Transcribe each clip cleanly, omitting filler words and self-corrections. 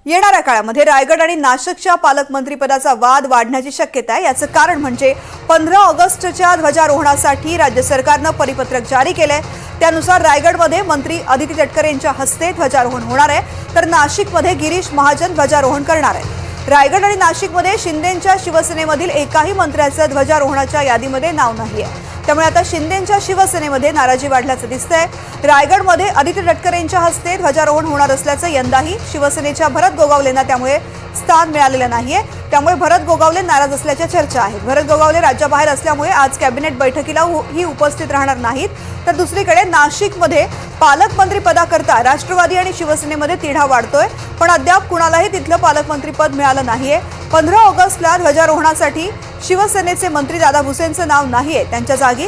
येणाऱ्या काळामध्ये रायगड आणि नाशिकच्या पालकमंत्रीपदाचा वाद वाढण्याची शक्यता आहे। याचं कारण म्हणजे 15 ऑगस्टच्या ध्वजारोहणासाठी राज्य सरकारनं परिपत्रक जारी केलंय। त्यानुसार रायगडमध्ये मंत्री अदिती तटकरे यांच्या हस्ते ध्वजारोहण होणार आहे, तर नाशिकमध्ये गिरीश महाजन ध्वजारोहण करणार आहेत। रायगड आणि नाशिकमध्ये शिंदेंच्या शिवसेनेमधील एकाही मंत्र्याचं ध्वजारोहणाच्या यादीमध्ये नाव नाहीये, त्यामुळे आता शिंदेंच्या शिवसेनेमध्ये नाराजी वाढल्याचं दिसतंय। रायगडमध्ये अदिती तटकरे यांच्या हस्ते ध्वजारोहण होणार असल्याचं यंदाही शिवसेनेच्या भरत गोगावलेंना त्यामुळे स्थान मिळालेलं नाहीये, त्यामुळे भरत गोगावले नाराज असल्याच्या चर्चा आहेत। भरत गोगावले राज्याबाहेर असल्यामुळे आज कॅबिनेट बैठकीला ही उपस्थित राहणार नाहीत, तर दुसरीकडे नाशिकमध्ये पालकमंत्री पदाकरता राष्ट्रवादी आणि शिवसेनेमध्ये तिढा वाढतोय, पण अद्याप कुणालाही तिथलं पालकमंत्रीपद मिळालं नाहीये। 15 ऑगस्टला ध्वजारोहणासाठी शिवसेनेचे मंत्री दादा भुसेंचं नाव नाहीये, त्यांच्या जागी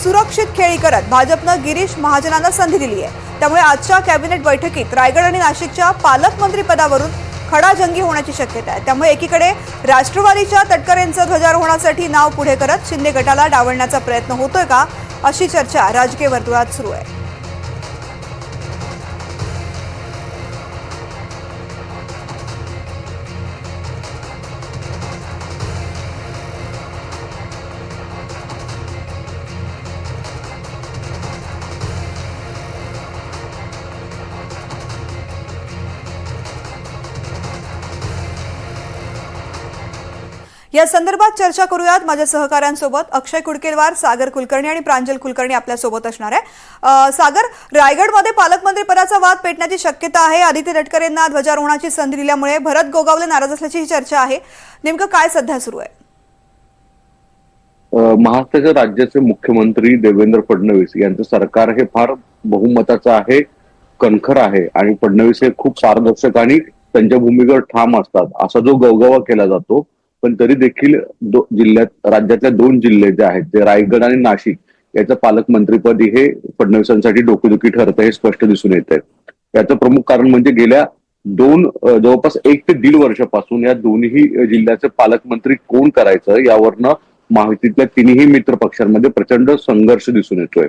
सुरक्षित खेळी करत भाजपनं गिरीश महाजनांना संधी दिली आहे। त्यामुळे आजच्या कॅबिनेट बैठकीत रायगड आणि नाशिकच्या पालकमंत्री पदावरून खडाजंगी होण्याची शक्यता आहे। त्यामुळे एकीकडे राष्ट्रवादीच्या तटकरेंचं ध्वजारोहणासाठी नाव पुढे करत शिंदे गटाला डावलण्याचा प्रयत्न होतोय का, अशी चर्चा राजकीय वर्तुळात सुरू आहे। या संदर्भात चर्चा करूयात माझ्या सहकाऱ्यांसोबत। अक्षय कुडकेलवार, सागर कुलकर्णी आणि प्रांजल कुलकर्णी आपल्या सोबत असणार आहे। सागर, रायगडमध्ये पालकमंत्री पदाचा वाद पेटण्याची शक्यता आहे। अदिती तटकरेंना ध्वजारोहणाची संधी दिल्यामुळे भरत गोगावले नाराज असल्याची चर्चा आहे। नेमकं काय सध्या सुरू आहे? महाराष्ट्राच्या राज्याचे मुख्यमंत्री देवेंद्र फडणवीस यांचं सरकार हे फार बहुमताचं आहे, कणखर आहे आणि फडणवीस हे खूप पारदर्शक आणि त्यांच्या भूमिकेवर ठाम असतात असा जो गवगवा केला जातो। पण तरी देखील जिल्ह्यात राज्यातल्या 2 जिल्हे जे आहेत, जे रायगड आणि नाशिक, याचं पालकमंत्रीपद हे फडणवीसांसाठी डोकेदुखी ठरतं हे स्पष्ट दिसून येत आहे। याचं प्रमुख कारण म्हणजे गेल्या जवळपास 1 ते 1.5 वर्षापासून या दोन्ही जिल्ह्याचे पालकमंत्री कोण करायचं यावरनं महायुतीतल्या तिन्ही मित्र पक्षांमध्ये प्रचंड संघर्ष दिसून येतोय।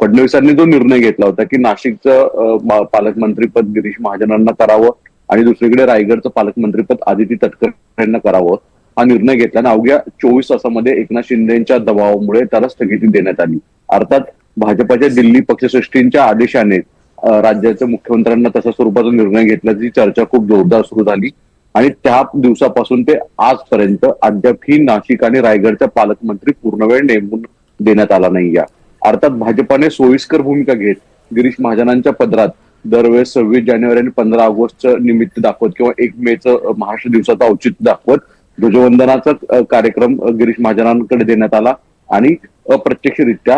फडणवीसांनी जो निर्णय घेतला होता की नाशिकचं पालकमंत्रीपद गिरीश महाजनांना करावं आणि दुसरीकडे रायगडचं पालकमंत्रीपद अदिती तटकरे यांना करावं, हा निर्णय घेतल्यानं अवघ्या 24 तासामध्ये एकनाथ शिंदेच्या दबावामुळे त्याला स्थगिती देण्यात आली। अर्थात भाजपच्या दिल्ली पक्षश्रेष्ठींच्या आदेशाने राज्याच्या मुख्यमंत्र्यांना तशा स्वरूपाचा निर्णय घेतल्याची चर्चा खूप जोरदार सुरू झाली आणि त्या दिवसापासून ते आजपर्यंत अद्यापही नाशिक आणि रायगडचा पालकमंत्री पूर्णवेळ नेमून देण्यात आला नाही। अर्थात भाजपाने सोयीस्कर भूमिका घेत गिरीश महाजनांच्या पदरात दरवेळेस 26 जानेवारी आणि 15 ऑगस्टचं निमित्त दाखवत किंवा 1 मेचं महाराष्ट्र दिवसाचं औचित्य दाखवत ध्वजवंदनाचा कार्यक्रम गिरीश महाजनांकडे देण्यात आला आणि अप्रत्यक्षरित्या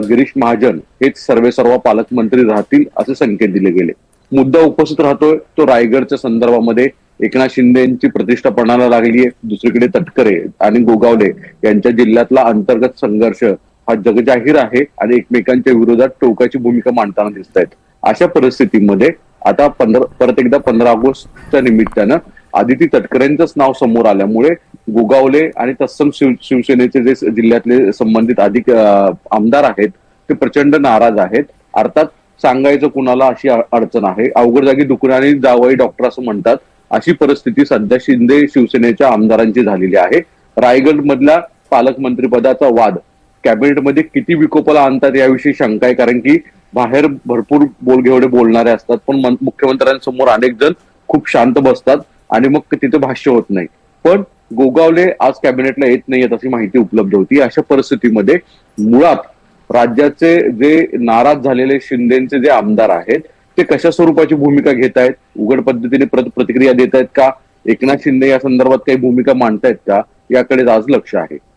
गिरीश महाजन हेच सर्वेसर्वा पालकमंत्री राहतील असे संकेत दिले गेले। मुद्दा उपस्थित राहतोय तो रायगडच्या संदर्भामध्ये एकनाथ शिंदे यांची प्रतिष्ठा पणाला लागली आहे। दुसरीकडे तटकरे आणि गोगावले यांच्या जिल्ह्यातला अंतर्गत संघर्ष हा जगजाहीर आहे आणि एकमेकांच्या विरोधात टोकाची भूमिका मांडताना दिसत आहेत। अशा परिस्थितीमध्ये आता परत एकदा 15 ऑगस्टच्या निमित्तानं अदिती तटकरेंचंच नाव समोर आल्यामुळे गोगावले आणि तत्सम शिवसेनेचे जे जिल्ह्यातले संबंधित आमदार आहेत ते प्रचंड नाराज आहेत। अर्थात सांगायचं कुणाला अशी अडचण आहे, अवघड जागी दुखण्याने जावई डॉक्टर असं म्हणतात, अशी परिस्थिती सध्या शिंदे शिवसेनेच्या आमदारांची झालेली आहे। रायगड मधला पालकमंत्री पदाचा वाद कॅबिनेटमध्ये किती विकोपाला आणतात याविषयी शंका आहे, कारण की बाहेर भरपूर बोलघेवडे बोलणारे असतात पण मुख्यमंत्र्यांसमोर अनेक जण खूप शांत बसतात आणि मग तिथे भाष्य होत नाही। पण गोगावले आज कॅबिनेटला येत नाहीयेत अशी माहिती उपलब्ध होती। अशा परिस्थितीमध्ये मुळात राज्याचे जे नाराज झालेले शिंदेचे जे आमदार आहेत ते कशा स्वरूपाची भूमिका घेत आहेत, उघड पद्धतीने प्रतिक्रिया देत आहेत का, एकनाथ शिंदे या संदर्भात काही भूमिका मांडतायत का, याकडे आज लक्ष आहे।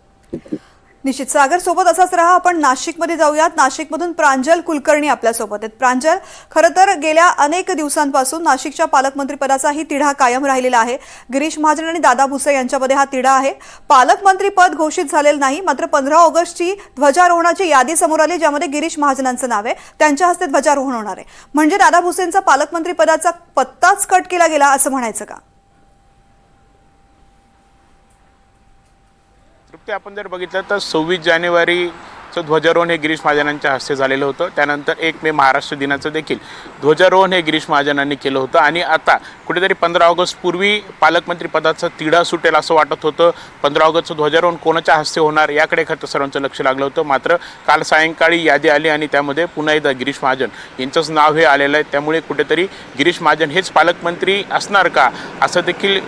निश्चित सागर सोबत असाच रहा। आपण नाशिकमध्ये जाऊयात। नाशिकमधून प्रांजल कुलकर्णी आपल्या सोबत आहेत। प्रांजल, खरं तर गेल्या अनेक दिवसांपासून नाशिकच्या पालकमंत्री पदाचाही तिढा कायम राहिलेला आहे। गिरीश महाजन आणि दादा भुसे यांच्यामध्ये हा तिढा आहे। पालकमंत्री पद घोषित झालेलं नाही, मात्र 15 ऑगस्टची ध्वजारोहणाची यादी समोर आली, ज्यामध्ये गिरीश महाजनांचं नाव आहे, त्यांच्या हस्ते ध्वजारोहण होणार आहे। म्हणजे दादा भुसेंचा पालकमंत्री पदाचा पत्ताच कट केला गेला असं म्हणायचं का? तृप्ती, आपण जर बघितलं तर 26 जानेवारी ध्वजारोहण हे गिरीश महाजनांच्या हस्ते झालेलं होतं. त्यानंतर 1 मे महाराष्ट्र दिनाचं देखील ध्वजारोहण हे गिरीश महाजनांनी केलं होतं. आणि आता कुठेतरी 15 ऑगस्ट पूर्वी पालकमंत्री पदाचा तिढा सुटेल असं वाटत होतं. 15 ऑगस्टचं ध्वजारोहण कोणाच्या हस्ते होणार याकडे खरं सर्वांचं लक्ष लागलं होतं. मात्र काल सायंकाळी यादी आली आणि त्यामध्ये पुन्हा एकदा गिरीश महाजन यांचंच नाव हे आलेलं आहे. त्यामुळे कुठेतरी गिरीश महाजन हेच पालकमंत्री असणार का असं देखील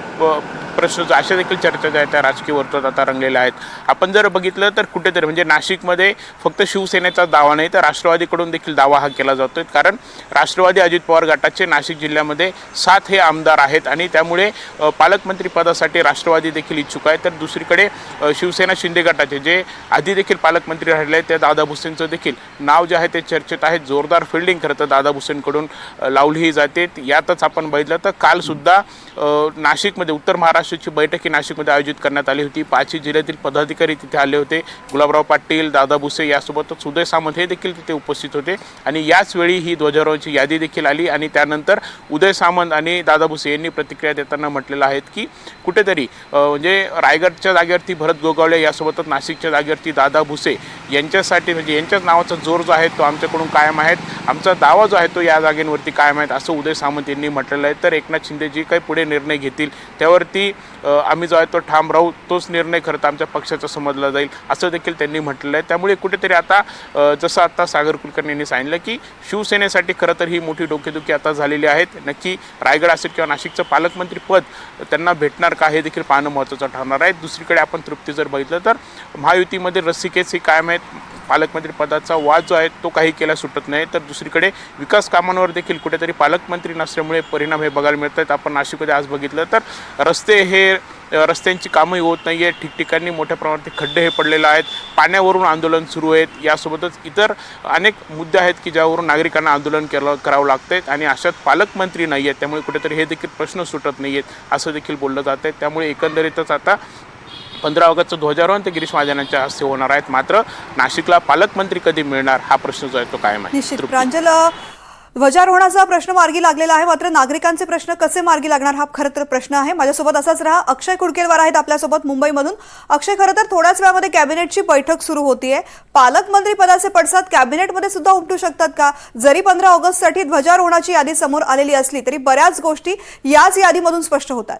प्रश्न, अशा देखील चर्चा ज्या आहेत त्या राजकीय वर्तुळात आता रंगलेल्या आहेत. आपण जर बघितलं तर कुठेतरी म्हणजे नाशिकमध्ये फक्त शिवसेनेचा दावा नाही तर राष्ट्रवादीकडून देखील दावा हा केला जातोय. कारण राष्ट्रवादी अजित पवार गटाचे नाशिक जिल्ह्यामध्ये 7 हे आमदार आहेत आणि त्यामुळे पालकमंत्री पदासाठी राष्ट्रवादी देखील इच्छुक आहे. तर दुसरीकडे शिवसेना शिंदे गटाचे जे आधी देखील पालकमंत्री राहिले आहेत त्या दादा भुसेंचं देखील नाव जे आहे ते चर्चेत आहे. जोरदार फिल्डिंग खरं तर दादा भुसेंकडून लावलीही जाते. यातच आपण बघितलं तर कालसुद्धा नाशिकमध्ये उत्तर महाराष्ट्राची बैठक ही नाशिकमध्ये आयोजित करण्यात आली होती. 5 जिल्ह्यातील पदाधिकारी तिथे आले होते. गुलाबराव पाटील, दादा भुसे यासोबतच उदय सामंत हे देखील तिथे उपस्थित होते. आणि याच वेळी ही ध्वजारोहणाची यादी देखील आली आणि त्यानंतर उदय सामंत आणि दादा भुसे यांनी प्रतिक्रिया देताना म्हटलेलं आहे की कुठेतरी म्हणजे रायगडच्या जागेवरती भरत गोगावले यासोबतच नाशिकच्या जागेवरती दादा भुसे यांच्यासाठी म्हणजे यांच्याच नावाचा जोर जो आहे तो आमच्याकडून कायम आहे. आमचा दावा जो आहे तो या जागेंवरती कायम आहे असं उदय सामंत यांनी म्हटलेलं आहे. तर एकनाथ शिंदे जी काही पुढे निर्णय घेतील त्यावरती आम्ही जो आहे तो ठाम राहू. तोच निर्णय खरं तर आमच्या पक्षाचा समजला जाईल असं देखील त्यांनी म्हटलेलं आहे. त्यामुळे कुठेतरी आता जसं आता सागर कुलकर्णी यांनी सांगितलं की शिवसेनेसाठी खरं तर ही मोठी डोकेदुखी आता झालेली आहे. नक्की रायगड असेल किंवा नाशिकचं पालकमंत्री पद त्यांना भेटणार का हे देखील पाहणं महत्त्वाचं ठरणार आहे. दुसरीकडे आपण तृप्ती जर बघितलं तर महायुतीमध्ये रस्सीखेच ही कायम आहेत. पालकमंत्री पदाचा वाद जो आहे तो काही केला सुटत नाही. तर दुसरीकडे विकास कामांवर देखील कुठेतरी पालकमंत्री नसल्यामुळे परिणाम हे बघायला मिळत आहेत. आपण नाशिकमध्ये आज बघितलं तर रस्त्यांची कामंही होत नाही आहे. ठिकठिकाणी मोठ्या प्रमाणात खड्डे हे पडलेले आहेत. पाण्यावरून आंदोलन सुरू आहेत. यासोबतच इतर अनेक मुद्दे आहेत की ज्यावरून नागरिकांना आंदोलन करावं लागतं आहे आणि अशात पालकमंत्री नाही आहेत. त्यामुळे कुठेतरी हे देखील प्रश्न सुटत नाही आहेत असं देखील बोललं जात आहे. त्यामुळे एकंदरीतच आता 15 ऑगस्टचं ध्वजारोहण ते गिरीश महाजनांच्या हस्ते होणार आहेत. मात्र नाशिकला पालकमंत्री कधी मिळणार हा प्रश्न जो आहे तो कायम आहे. निश्चित प्रांजल, ध्वजारोहणाचा प्रश्न मार्गी लागलेला आहे. मात्र नागरिकांचे प्रश्न कसे मार्गी लागणार हा खरं तर प्रश्न आहे. माझ्यासोबत असाच रहा. अक्षय कुडकेलवार आहेत आपल्यासोबत मुंबईमधून. अक्षय, खरं तर थोड्याच वेळामध्ये कॅबिनेटची बैठक सुरू होतीये. पालकमंत्री पदाचे पडसाद कॅबिनेटमध्ये सुद्धा उमटू शकतात का? जरी 15 ऑगस्टसाठी ध्वजारोहणाची यादी समोर आलेली असली तरी बऱ्याच गोष्टी याच यादीमधून स्पष्ट होतात.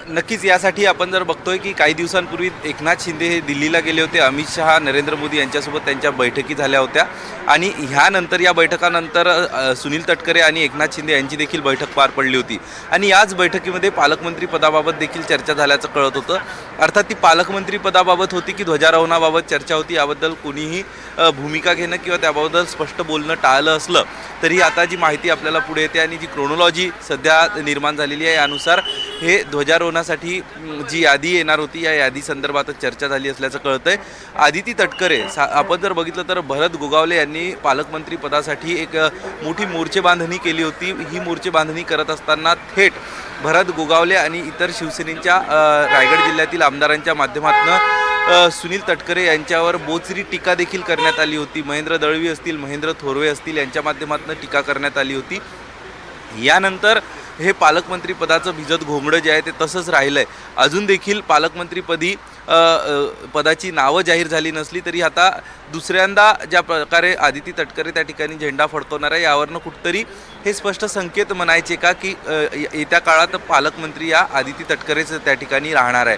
नक्कीच यासाठी आपण जर बघतोय की काही दिवसांपूर्वी एकनाथ शिंदे हे दिल्लीला गेले होते. अमित शहा, नरेंद्र मोदी यांच्यासोबत त्यांच्या बैठकी झाल्या होत्या आणि ह्यानंतर या बैठकानंतर सुनील तटकरे आणि एकनाथ शिंदे यांची देखील बैठक पार पडली होती आणि याच बैठकीमध्ये पालकमंत्री पदाबाबत देखील चर्चा झाल्याचं कळत होतं. अर्थात ती पालकमंत्री पदाबाबत होती की ध्वजारोहणाबाबत चर्चा होती याबद्दल कोणीही भूमिका घेणं किंवा त्याबद्दल स्पष्ट बोलणं टाळलं असलं तरी आता जी माहिती आपल्याला पुढे येते आणि जी क्रोनॉलॉजी सध्या निर्माण झालेली आहे यानुसार हे ध्वजारोहणासाठी जी यादी येणार होती या यादी संदर्भातच चर्चा झाली असल्याचं कळतंय. आदिती तटकरे आपण जर बघितलं तर भरत गोगावले यांनी पालकमंत्री पदासाठी एक मोठी मोर्चेबांधणी केली होती. ही मोर्चेबांधणी करत असताना थेट भरत गोगावले आणि इतर शिवसेनेच्या रायगड जिल्ह्यातील आमदारांच्या माध्यमातून सुनील तटकरे यांच्यावर बोचरी टीका देखील करण्यात आली होती. महेंद्र दळवी असतील, महेंद्र थोरवे असतील यांच्या माध्यमातून टीका करण्यात आली होती. यानंतर हे पालकमंत्री पदाचं भिजत घोंगडं जे आहे ते तसंच राहिलं आहे. अजून देखील पालकमंत्रीपदी पदाची नावं जाहीर झाली नसली तरी आता दुसऱ्यांदा ज्या प्रकारे आदिती तटकरे त्या ठिकाणी झेंडा फडकवणार आहे यावरनं कुठंतरी हे स्पष्ट संकेत म्हणायचे का की येत्या काळात पालकमंत्री या आदिती तटकरेच त्या ठिकाणी राहणार आहे.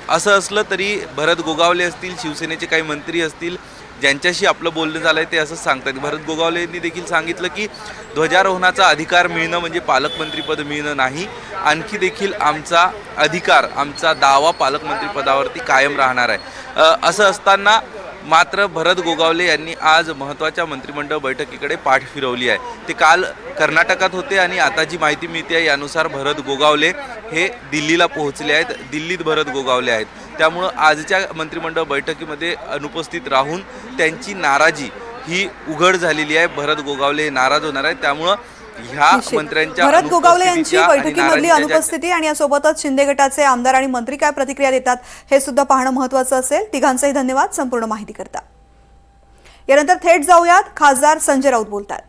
असं असलं तरी भरत गोगावले असतील, शिवसेनेचे काही मंत्री असतील ज्यांच्याशी आपलं बोलणं झालं आहे ते असंच सांगतात. भरत गोगावले यांनी देखील सांगितलं की ध्वजारोहणाचा अधिकार मिळणं म्हणजे पालकमंत्रीपद मिळणं नाही. आणखी देखील आमचा अधिकार, आमचा दावा पालकमंत्रीपदावरती कायम राहणार आहे. असं असताना मात्र भरत गोगावले यांनी आज महत्त्वाच्या मंत्रिमंडळ बैठकीकडे पाठ फिरवली आहे. ते काल कर्नाटकात होते आणि आता जी माहिती मिळते आहे यानुसार भरत गोगावले हे दिल्लीला पोहोचले आहेत. दिल्लीत भरत गोगावले आहेत. त्यामुळं आजच्या मंत्रिमंडळ बैठकीमध्ये अनुपस्थित राहून त्यांची नाराजी ही उघड झालेली आहे. भरत गोगावले हे नाराज होणार आहेत. त्यामुळं ह्या मंत्र्यांच्या भरत गोगावले यांची बैठकीमधली अनुपस्थिती आणि यासोबतच शिंदे गटाचे आमदार आणि मंत्री काय प्रतिक्रिया देतात हे सुद्धा पाहणं महत्त्वाचं असेल. तिघांचेही धन्यवाद संपूर्ण माहिती करता. यानंतर थेट जाऊयात खासदार संजय राऊत बोलतात.